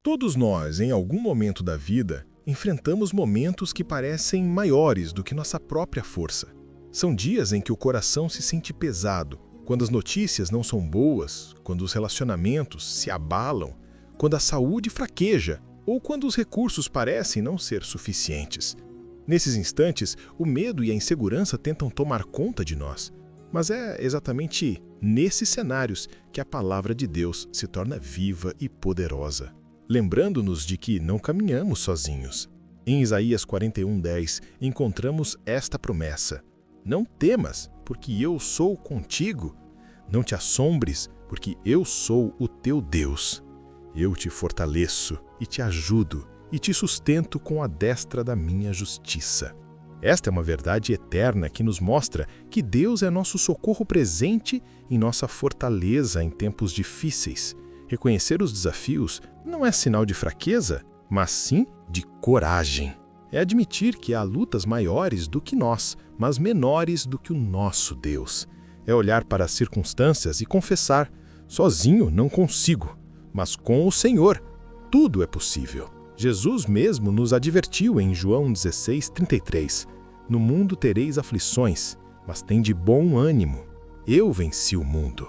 Todos nós, em algum momento da vida, enfrentamos momentos que parecem maiores do que nossa própria força. São dias em que o coração se sente pesado, quando as notícias não são boas, quando os relacionamentos se abalam, quando a saúde fraqueja ou quando os recursos parecem não ser suficientes. Nesses instantes, o medo e a insegurança tentam tomar conta de nós. Mas é exatamente nesses cenários que a palavra de Deus se torna viva e poderosa, lembrando-nos de que não caminhamos sozinhos. Em Isaías 41:10, encontramos esta promessa: Não temas, porque eu sou contigo. Não te assombres, porque eu sou o teu Deus. Eu te fortaleço e te ajudo e te sustento com a destra da minha justiça. Esta é uma verdade eterna que nos mostra que Deus é nosso socorro presente e nossa fortaleza em tempos difíceis. Reconhecer os desafios não é sinal de fraqueza, mas sim de coragem. É admitir que há lutas maiores do que nós, mas menores do que o nosso Deus. É olhar para as circunstâncias e confessar: sozinho não consigo, mas com o Senhor tudo é possível. Jesus mesmo nos advertiu em João 16:33. No mundo tereis aflições, mas tende bom ânimo. Eu venci o mundo.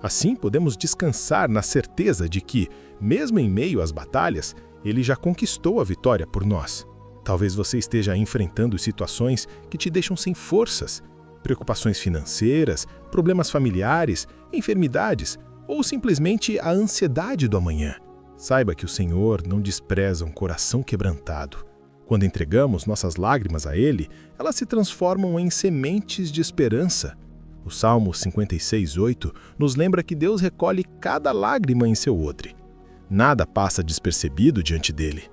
Assim podemos descansar na certeza de que, mesmo em meio às batalhas, Ele já conquistou a vitória por nós. Talvez você esteja enfrentando situações que te deixam sem forças, preocupações financeiras, problemas familiares, enfermidades ou simplesmente a ansiedade do amanhã. Saiba que o Senhor não despreza um coração quebrantado. Quando entregamos nossas lágrimas a Ele, elas se transformam em sementes de esperança. O Salmo 56:8 nos lembra que Deus recolhe cada lágrima em seu odre. Nada passa despercebido diante dele.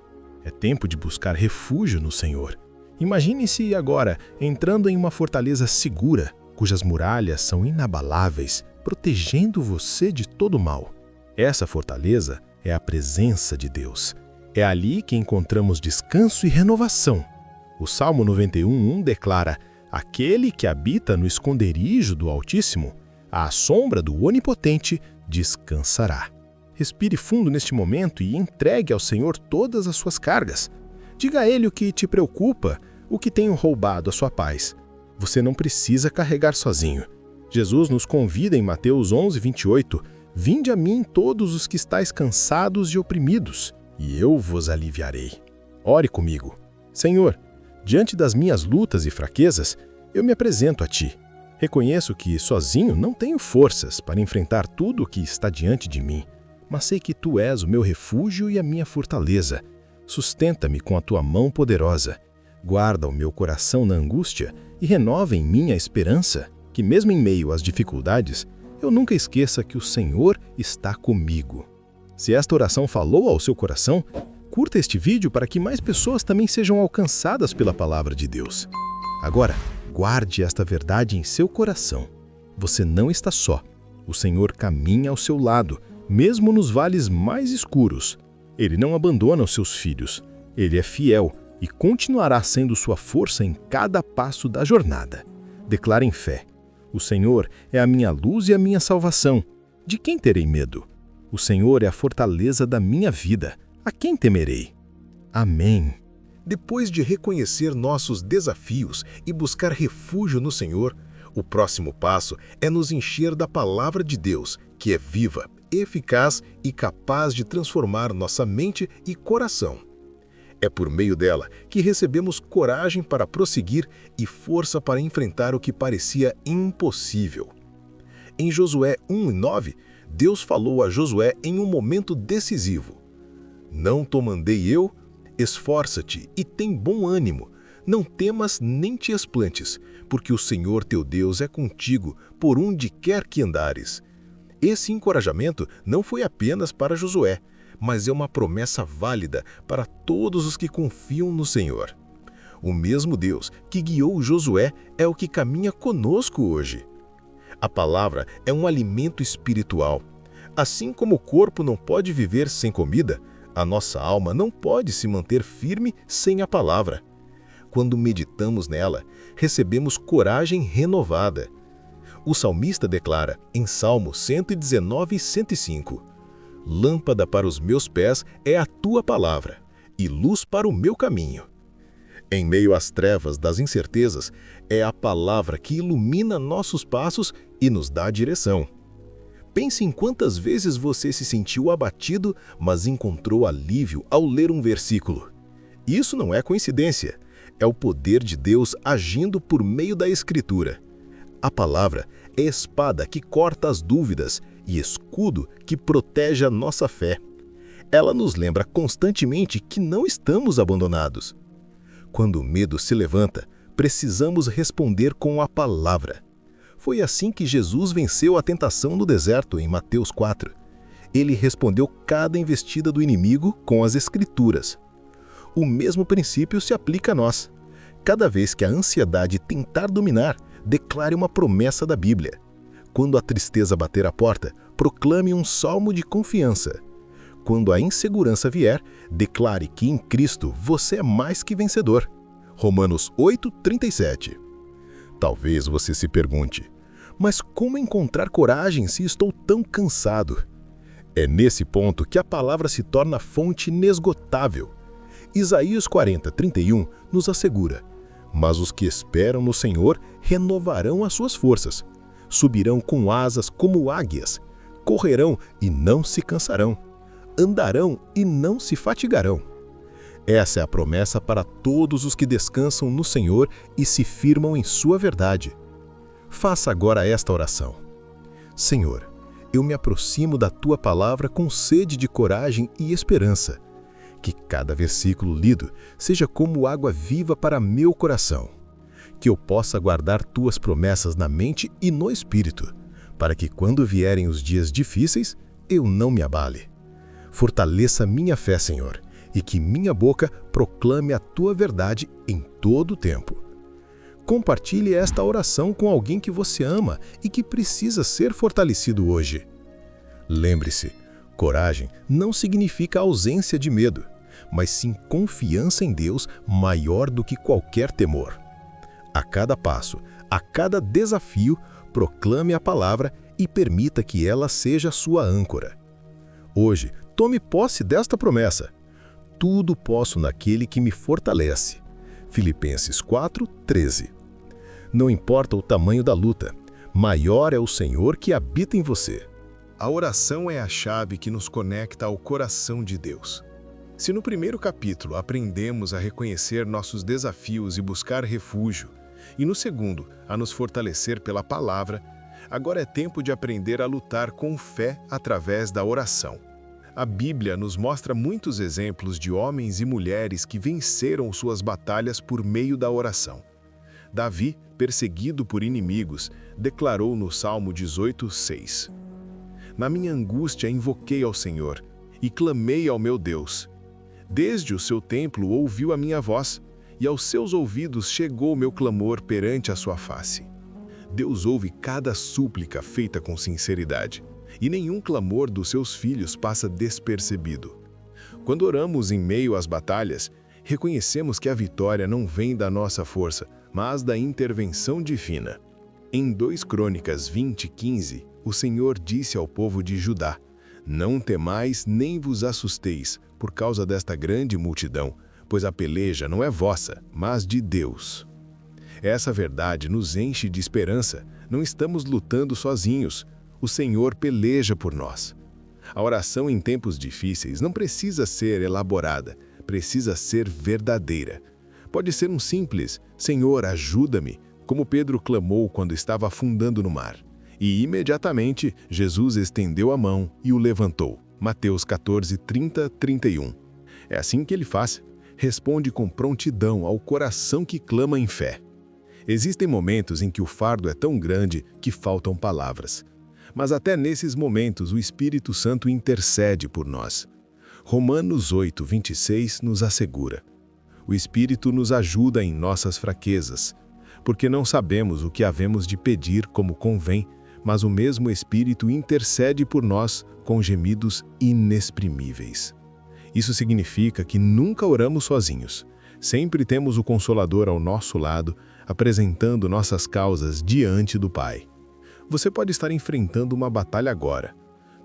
É tempo de buscar refúgio no Senhor. Imagine-se agora entrando em uma fortaleza segura, cujas muralhas são inabaláveis, protegendo você de todo mal. Essa fortaleza é a presença de Deus. É ali que encontramos descanso e renovação. O Salmo 91:1 declara: Aquele que habita no esconderijo do Altíssimo, à sombra do Onipotente, descansará. Respire fundo neste momento e entregue ao Senhor todas as suas cargas. Diga a Ele o que te preocupa, o que tem roubado a sua paz. Você não precisa carregar sozinho. Jesus nos convida em Mateus 11:28, Vinde a mim todos os que estáis cansados e oprimidos, e eu vos aliviarei. Ore comigo. Senhor, diante das minhas lutas e fraquezas, eu me apresento a Ti. Reconheço que sozinho não tenho forças para enfrentar tudo o que está diante de mim, mas sei que Tu és o meu refúgio e a minha fortaleza. Sustenta-me com a Tua mão poderosa. Guarda o meu coração na angústia e renova em mim a esperança, que mesmo em meio às dificuldades, eu nunca esqueça que o Senhor está comigo. Se esta oração falou ao seu coração, curta este vídeo para que mais pessoas também sejam alcançadas pela palavra de Deus. Agora, guarde esta verdade em seu coração. Você não está só. O Senhor caminha ao seu lado, mesmo nos vales mais escuros. Ele não abandona os seus filhos. Ele é fiel e continuará sendo sua força em cada passo da jornada. Declare em fé: O Senhor é a minha luz e a minha salvação. De quem terei medo? O Senhor é a fortaleza da minha vida. A quem temerei? Amém. Depois de reconhecer nossos desafios e buscar refúgio no Senhor, o próximo passo é nos encher da palavra de Deus, que é viva, eficaz e capaz de transformar nossa mente e coração. É por meio dela que recebemos coragem para prosseguir e força para enfrentar o que parecia impossível. Em Josué 1:9, Deus falou a Josué em um momento decisivo: Não te mandei eu? Esforça-te e tem bom ânimo. Não temas nem te esplantes, porque o Senhor teu Deus é contigo por onde quer que andares. Esse encorajamento não foi apenas para Josué, mas é uma promessa válida para todos os que confiam no Senhor. O mesmo Deus que guiou Josué é o que caminha conosco hoje. A palavra é um alimento espiritual. Assim como o corpo não pode viver sem comida, a nossa alma não pode se manter firme sem a palavra. Quando meditamos nela, recebemos coragem renovada. O salmista declara em Salmo 119:105, Lâmpada para os meus pés é a tua palavra, e luz para o meu caminho. Em meio às trevas das incertezas, é a palavra que ilumina nossos passos e nos dá direção. Pense em quantas vezes você se sentiu abatido, mas encontrou alívio ao ler um versículo. Isso não é coincidência, é o poder de Deus agindo por meio da Escritura. A palavra é espada que corta as dúvidas e escudo que protege a nossa fé. Ela nos lembra constantemente que não estamos abandonados. Quando o medo se levanta, precisamos responder com a palavra. Foi assim que Jesus venceu a tentação no deserto, em Mateus 4. Ele respondeu cada investida do inimigo com as Escrituras. O mesmo princípio se aplica a nós. Cada vez que a ansiedade tentar dominar, declare uma promessa da Bíblia. Quando a tristeza bater a porta, proclame um salmo de confiança. Quando a insegurança vier, declare que em Cristo você é mais que vencedor. Romanos 8:37. Talvez você se pergunte, mas como encontrar coragem se estou tão cansado? É nesse ponto que a palavra se torna fonte inesgotável. Isaías 40:31 nos assegura: mas os que esperam no Senhor renovarão as suas forças. Subirão com asas como águias, correrão e não se cansarão, andarão e não se fatigarão. Essa é a promessa para todos os que descansam no Senhor e se firmam em sua verdade. Faça agora esta oração. Senhor, eu me aproximo da Tua palavra com sede de coragem e esperança. Que cada versículo lido seja como água viva para meu coração. Que eu possa guardar Tuas promessas na mente e no espírito, para que quando vierem os dias difíceis, eu não me abale. Fortaleça minha fé, Senhor, e que minha boca proclame a Tua verdade em todo o tempo. Compartilhe esta oração com alguém que você ama e que precisa ser fortalecido hoje. Lembre-se, coragem não significa ausência de medo, mas sim confiança em Deus maior do que qualquer temor. A cada passo, a cada desafio, proclame a palavra e permita que ela seja sua âncora. Hoje, tome posse desta promessa. Tudo posso naquele que me fortalece. Filipenses 4:13. Não importa o tamanho da luta, maior é o Senhor que habita em você. A oração é a chave que nos conecta ao coração de Deus. Se no primeiro capítulo aprendemos a reconhecer nossos desafios e buscar refúgio, e no segundo, a nos fortalecer pela palavra, agora é tempo de aprender a lutar com fé através da oração. A Bíblia nos mostra muitos exemplos de homens e mulheres que venceram suas batalhas por meio da oração. Davi, perseguido por inimigos, declarou no Salmo 18:6: Na minha angústia invoquei ao Senhor e clamei ao meu Deus. Desde o seu templo ouviu a minha voz, e aos seus ouvidos chegou o meu clamor perante a sua face. Deus ouve cada súplica feita com sinceridade, e nenhum clamor dos seus filhos passa despercebido. Quando oramos em meio às batalhas, reconhecemos que a vitória não vem da nossa força, mas da intervenção divina. Em 2 Crônicas 20:15, o Senhor disse ao povo de Judá: Não temais nem vos assusteis por causa desta grande multidão, pois a peleja não é vossa, mas de Deus. Essa verdade nos enche de esperança. Não estamos lutando sozinhos. O Senhor peleja por nós. A oração em tempos difíceis não precisa ser elaborada, precisa ser verdadeira. Pode ser um simples Senhor, ajuda-me, como Pedro clamou quando estava afundando no mar. E imediatamente Jesus estendeu a mão e o levantou. Mateus 14:30-31. É assim que ele faz. Responde com prontidão ao coração que clama em fé. Existem momentos em que o fardo é tão grande que faltam palavras. Mas até nesses momentos o Espírito Santo intercede por nós. Romanos 8:26 nos assegura: O Espírito nos ajuda em nossas fraquezas, porque não sabemos o que havemos de pedir como convém, mas o mesmo Espírito intercede por nós com gemidos inexprimíveis. Isso significa que nunca oramos sozinhos. Sempre temos o Consolador ao nosso lado, apresentando nossas causas diante do Pai. Você pode estar enfrentando uma batalha agora.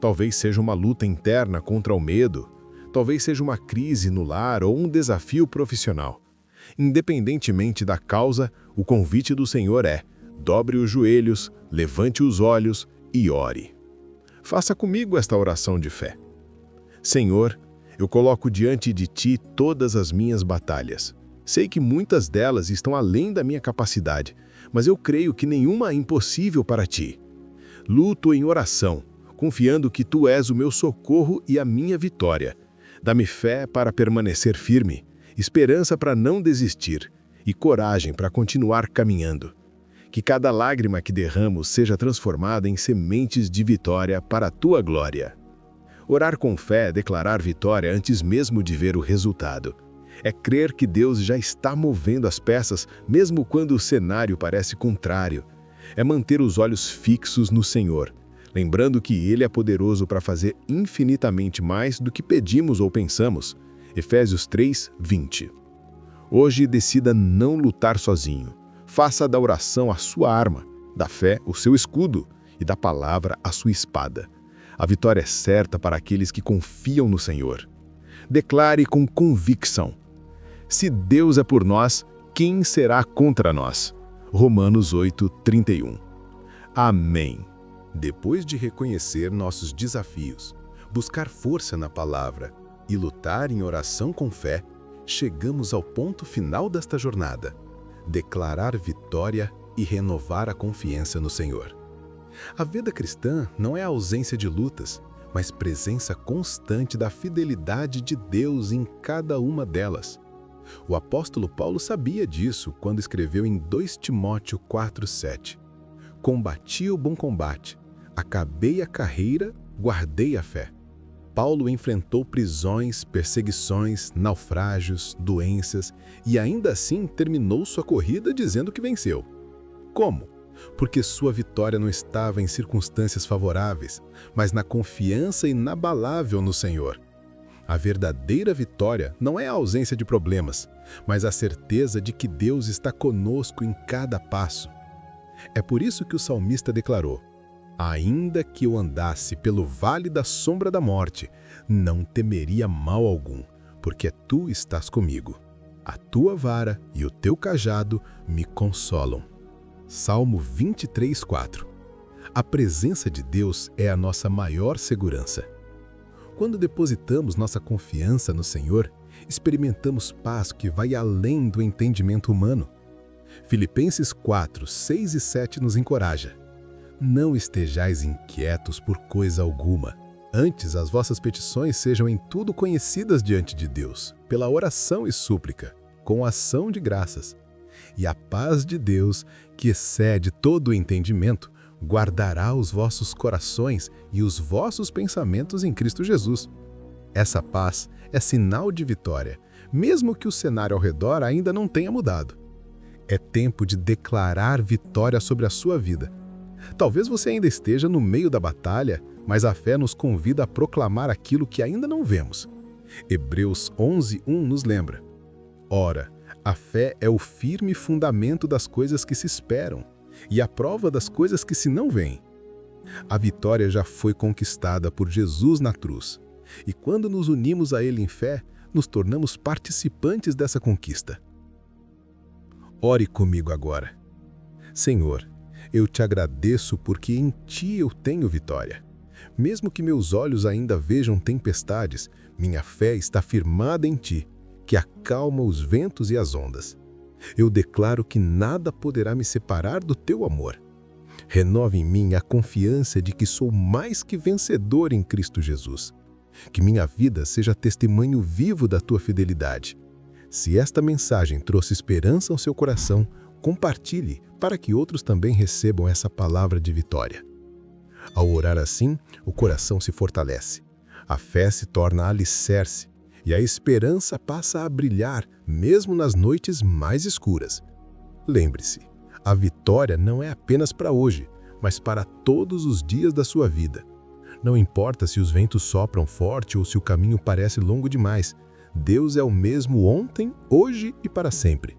Talvez seja uma luta interna contra o medo, talvez seja uma crise no lar ou um desafio profissional. Independentemente da causa, o convite do Senhor é: dobre os joelhos, levante os olhos e ore. Faça comigo esta oração de fé. Senhor, eu coloco diante de Ti todas as minhas batalhas. Sei que muitas delas estão além da minha capacidade, mas eu creio que nenhuma é impossível para Ti. Luto em oração, confiando que Tu és o meu socorro e a minha vitória. Dá-me fé para permanecer firme, esperança para não desistir e coragem para continuar caminhando. Que cada lágrima que derramo seja transformada em sementes de vitória para a Tua glória. Orar com fé é declarar vitória antes mesmo de ver o resultado. É crer que Deus já está movendo as peças, mesmo quando o cenário parece contrário. É manter os olhos fixos no Senhor, lembrando que Ele é poderoso para fazer infinitamente mais do que pedimos ou pensamos. Efésios 3, 20. Hoje decida não lutar sozinho. Faça da oração a sua arma, da fé o seu escudo e da palavra a sua espada. A vitória é certa para aqueles que confiam no Senhor. Declare com convicção: se Deus é por nós, quem será contra nós? Romanos 8, 31. Amém. Depois de reconhecer nossos desafios, buscar força na palavra e lutar em oração com fé, chegamos ao ponto final desta jornada: declarar vitória e renovar a confiança no Senhor. A vida cristã não é a ausência de lutas, mas presença constante da fidelidade de Deus em cada uma delas. O apóstolo Paulo sabia disso quando escreveu em 2 Timóteo 4:7. Combati o bom combate, acabei a carreira, guardei a fé. Paulo enfrentou prisões, perseguições, naufrágios, doenças e ainda assim terminou sua corrida dizendo que venceu. Como? Porque sua vitória não estava em circunstâncias favoráveis, mas na confiança inabalável no Senhor. A verdadeira vitória não é a ausência de problemas, mas a certeza de que Deus está conosco em cada passo. É por isso que o salmista declarou: ainda que eu andasse pelo vale da sombra da morte, não temeria mal algum, porque Tu estás comigo. A Tua vara e o Teu cajado me consolam. Salmo 23:4. A presença de Deus é a nossa maior segurança. Quando depositamos nossa confiança no Senhor, experimentamos paz que vai além do entendimento humano. Filipenses 4, 6 e 7 nos encoraja: não estejais inquietos por coisa alguma. Antes, as vossas petições sejam em tudo conhecidas diante de Deus, pela oração e súplica, com ação de graças. E a paz de Deus, que excede todo o entendimento, guardará os vossos corações e os vossos pensamentos em Cristo Jesus. Essa paz é sinal de vitória, mesmo que o cenário ao redor ainda não tenha mudado. É tempo de declarar vitória sobre a sua vida. Talvez você ainda esteja no meio da batalha, mas a fé nos convida a proclamar aquilo que ainda não vemos. Hebreus 11:1 nos lembra: ora, a fé é o firme fundamento das coisas que se esperam e a prova das coisas que se não veem. A vitória já foi conquistada por Jesus na cruz, e quando nos unimos a Ele em fé, nos tornamos participantes dessa conquista. Ore comigo agora. Senhor, eu te agradeço porque em Ti eu tenho vitória. Mesmo que meus olhos ainda vejam tempestades, minha fé está firmada em Ti, que acalma os ventos e as ondas. Eu declaro que nada poderá me separar do Teu amor. Renove em mim a confiança de que sou mais que vencedor em Cristo Jesus. Que minha vida seja testemunho vivo da Tua fidelidade. Se esta mensagem trouxe esperança ao seu coração, compartilhe para que outros também recebam essa palavra de vitória. Ao orar assim, o coração se fortalece, a fé se torna alicerce e a esperança passa a brilhar mesmo nas noites mais escuras. Lembre-se, a vitória não é apenas para hoje, mas para todos os dias da sua vida. Não importa se os ventos sopram forte ou se o caminho parece longo demais, Deus é o mesmo ontem, hoje e para sempre.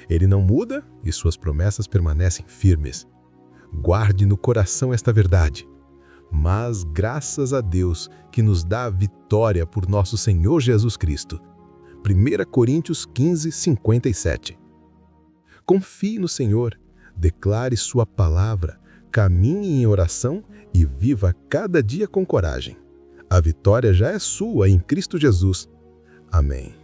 Ele não muda e suas promessas permanecem firmes. Guarde no coração esta verdade. mas graças a Deus que nos dá a vitória por nosso Senhor Jesus Cristo. 1 Coríntios 15, 57. Confie no Senhor, declare sua palavra, caminhe em oração e viva cada dia com coragem. A vitória já é sua em Cristo Jesus. Amém.